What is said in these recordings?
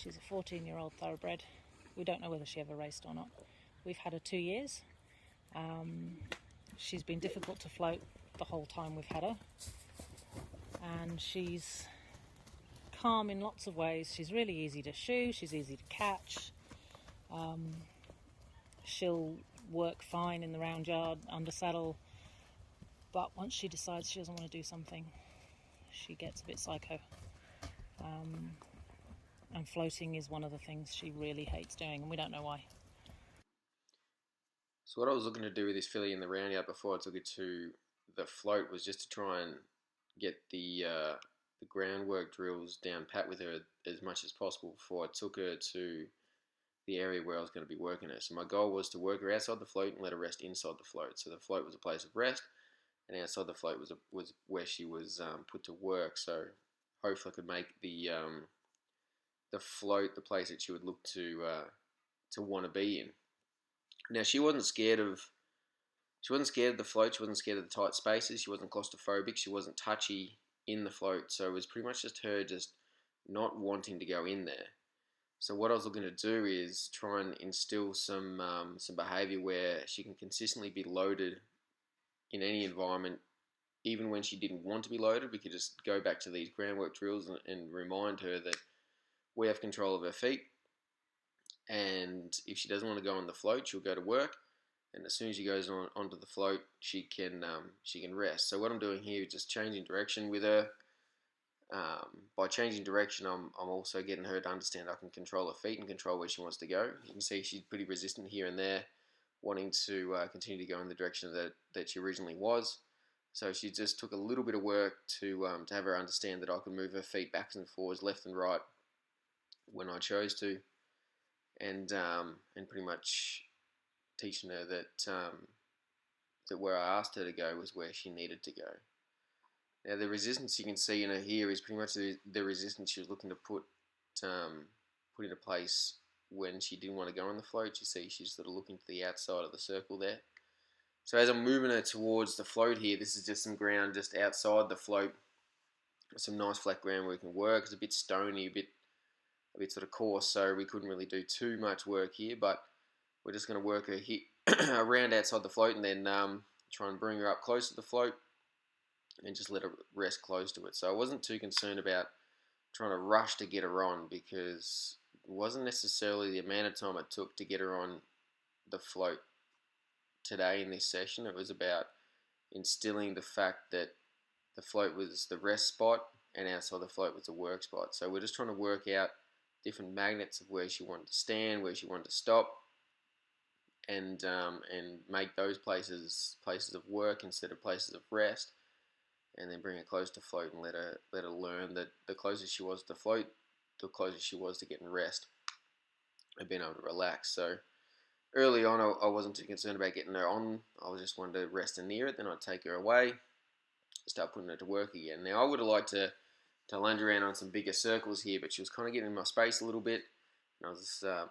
She's a 14-year-old thoroughbred. We don't know whether she ever raced or not. We've had her 2 years. She's been difficult to float the whole time we've had her. And she's calm in lots of ways. She's really easy to shoe, she's easy to catch. She'll work fine in the round yard, under saddle, but once she decides she doesn't want to do something, she gets a bit psycho. And floating is one of the things she really hates doing, and we don't know why. So what I was looking to do with this filly in the round yard before I took it to the float was just to try and get the groundwork drills down pat with her as much as possible before I took her to the area where I was going to be working her. So my goal was to work her outside the float and let her rest inside the float. So the float was a place of rest, and outside the float was where she was put to work. So hopefully I could make the float the place that she would look to want to be in. Now she wasn't scared of the float. She wasn't scared of the tight spaces. She wasn't claustrophobic. She wasn't touchy in the float. So it was pretty much just her just not wanting to go in there. So what I was looking to do is try and instill some behaviour where she can consistently be loaded in any environment, even when she didn't want to be loaded. We could just go back to these groundwork drills and remind her that we have control of her feet, and if she doesn't want to go on the float, she'll go to work, and as soon as she goes onto the float, she can rest. So what I'm doing here is just changing direction with her. By changing direction, I'm also getting her to understand I can control her feet and control where she wants to go. You can see she's pretty resistant here and there, wanting to continue to go in the direction that she originally was. So she just took a little bit of work to have her understand that I could move her feet backwards and forwards, left and right, when I chose to, and pretty much teaching her that where I asked her to go was where she needed to go. Now the resistance you can see in her here is pretty much the resistance she was looking to put into place when she didn't want to go on the float. You see she's sort of looking to the outside of the circle there. So as I'm moving her towards the float here, this is just some ground just outside the float. Some nice flat ground where we can work. It's a bit stony, a bit sort of coarse, so we couldn't really do too much work here, but we're just going to work her hit around outside the float and then try and bring her up close to the float and just let her rest close to it. So I wasn't too concerned about trying to rush to get her on, because it wasn't necessarily the amount of time it took to get her on the float today in this session. It was about instilling the fact that the float was the rest spot and outside the float was the work spot. So we're just trying to work out different magnets of where she wanted to stand, where she wanted to stop, and make those places of work instead of places of rest, and then bring her close to float and let her learn that the closer she was to float, the closer she was to getting rest and being able to relax. So early on, I wasn't too concerned about getting her on. I just wanted to rest her near it. Then I'd take her away, start putting her to work again. Now I would have liked to lunge around on some bigger circles here, but she was kind of getting in my space a little bit, and I was a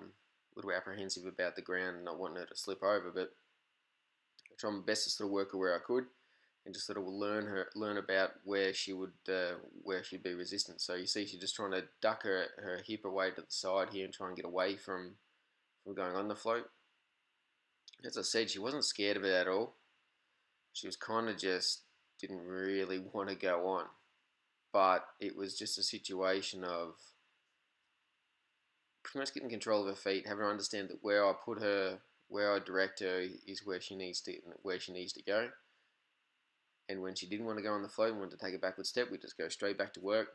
little apprehensive about the ground and not wanting her to slip over, but I tried my best to sort of work her where I could and just sort of learn about where she'd be resistant. So you see she's just trying to duck her hip away to the side here and try and get away from going on the float. As I said, she wasn't scared of it at all. She was kind of just didn't really want to go on. But it was just a situation of pretty much getting control of her feet, having her understand that where I put her, where I direct her is where she needs to go. And when she didn't want to go on the float and wanted to take a backward step, we'd just go straight back to work.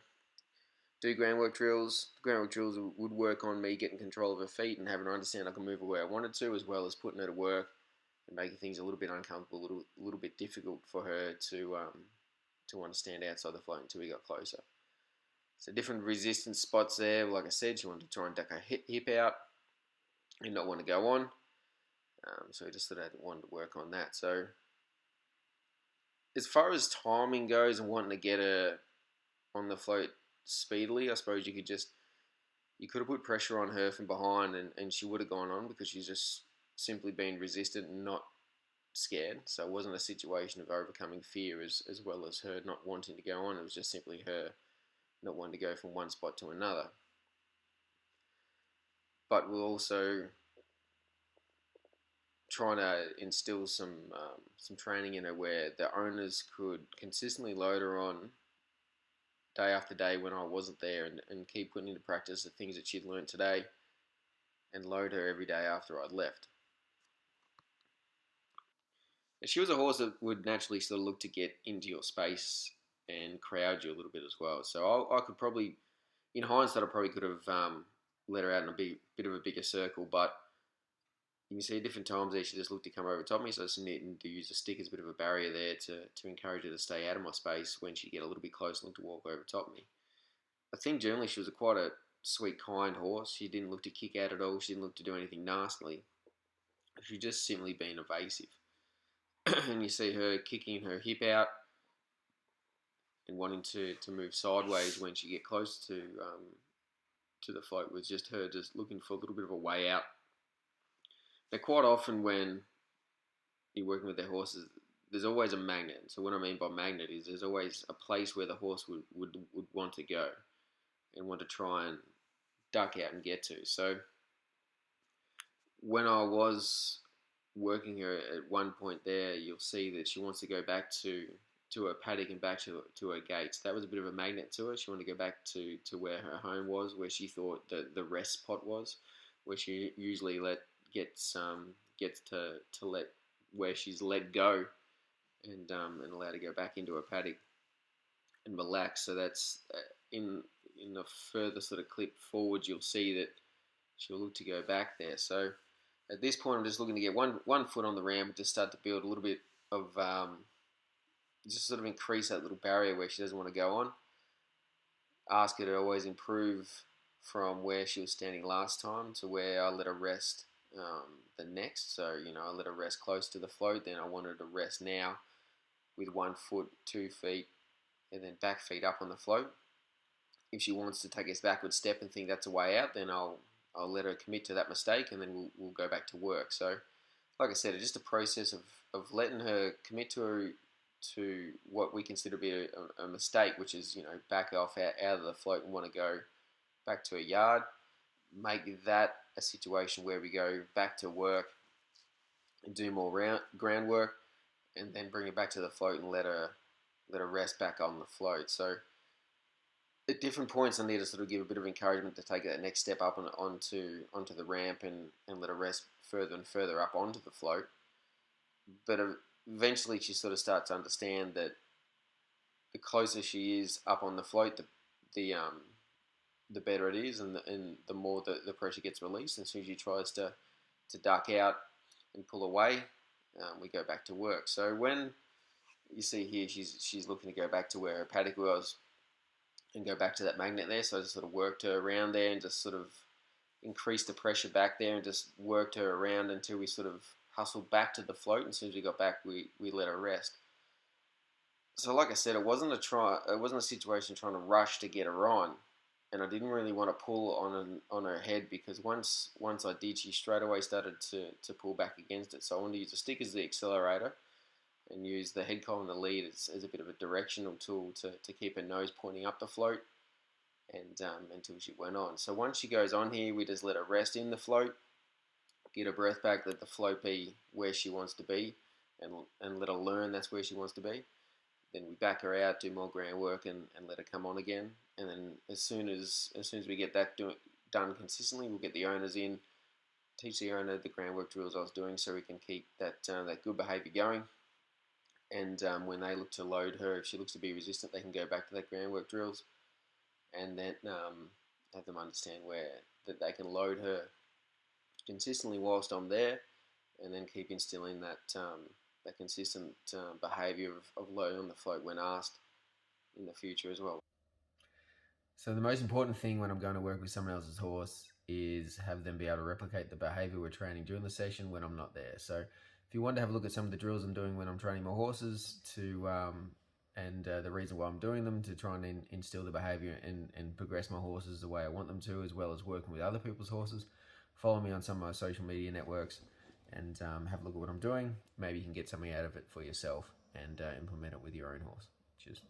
Do groundwork drills. The groundwork drills would work on me getting control of her feet and having her understand I can move her where I wanted to, as well as putting her to work and making things a little bit uncomfortable, a little bit difficult for her to understand outside the float until we got closer. So different resistance spots there. Like I said, she wanted to try and duck her hip out and not want to go on. So we just sort of wanted to work on that. So as far as timing goes and wanting to get her on the float speedily, I suppose you could have put pressure on her from behind and she would have gone on, because she's just simply been resistant and not scared. So it wasn't a situation of overcoming fear as well as her not wanting to go on. It was just simply her not wanting to go from one spot to another. but we'll also trying to instill some training in her where the owners could consistently load her on day after day when I wasn't there, and keep putting into practice the things that she'd learned today, and load her every day after I'd left. And she was a horse that would naturally sort of look to get into your space and crowd you a little bit as well. So I could probably, in hindsight, I probably could have let her out in a bit of a bigger circle, but you can see at different times there she just looked to come over top me, so I just needed to use a stick as a bit of a barrier there to encourage her to stay out of my space when she'd get a little bit close and look to walk over top me. I think generally she was quite a sweet, kind horse. She didn't look to kick out at all. She didn't look to do anything nastily. She just simply been evasive. And you see her kicking her hip out and wanting to move sideways when she get close to the float, was just her just looking for a little bit of a way out. Now, quite often when you're working with their horses, there's always a magnet. So what I mean by magnet is there's always a place where the horse would want to go and want to try and duck out and get to. So when I was working her at one point there, you'll see that she wants to go back to her paddock and back to her gates. That was a bit of a magnet to her. She wanted to go back to where her home was, where she thought the rest spot was, where she usually gets to let where she's let go and allowed to go back into her paddock and relax. So that's in the further sort of clip forward, you'll see that she'll look to go back there. So at this point, I'm just looking to get one foot on the ramp and just start to build a little bit of just sort of increase that little barrier where she doesn't want to go on. Ask her to always improve from where she was standing last time to where I let her rest the next. So, I let her rest close to the float. Then I want her to rest now with 1 foot, 2 feet, and then back feet up on the float. If she wants to take a backward step and think that's a way out, then I'll let her commit to that mistake, and then we'll go back to work. So, like I said, it's just a process of letting her commit to what we consider to be a mistake, which is, back off out of the float and want to go back to a yard. Make that a situation where we go back to work and do more groundwork, and then bring her back to the float and let her rest back on the float. So at different points, I need to sort of give a bit of encouragement to take that next step up onto the ramp and let her rest further and further up onto the float. But eventually she sort of starts to understand that the closer she is up on the float, the better it is, and the more the pressure gets released. And as soon as she tries to duck out and pull away, we go back to work. So when you see here, she's looking to go back to where her paddock was and go back to that magnet there. So I just sort of worked her around there and just sort of increased the pressure back there and just worked her around until we sort of hustled back to the float. And as soon as we got back, we let her rest. So like I said, it wasn't a situation trying to rush to get her on, and I didn't really want to pull on her head, because once I did, she straight away started to pull back against it. So I wanted to use the stick as the accelerator and use the head collar and the lead as a bit of a directional tool to keep her nose pointing up the float and until she went on. So once she goes on here, we just let her rest in the float, get her breath back, let the float be where she wants to be, and let her learn that's where she wants to be. Then we back her out, do more groundwork, and let her come on again. And then as soon as we get that done consistently, we'll get the owners in, teach the owner the groundwork drills I was doing, so we can keep that good behaviour going. And when they look to load her, if she looks to be resistant, they can go back to that groundwork drills, and then have them understand that they can load her consistently whilst I'm there, and then keep instilling that consistent behaviour of loading on the float when asked in the future as well. So the most important thing when I'm going to work with someone else's horse is have them be able to replicate the behaviour we're training during the session when I'm not there. So if you want to have a look at some of the drills I'm doing when I'm training my horses and the reason why I'm doing them, to try and instill the behaviour and progress my horses the way I want them to, as well as working with other people's horses, follow me on some of my social media networks and have a look at what I'm doing. Maybe you can get something out of it for yourself and implement it with your own horse. Cheers.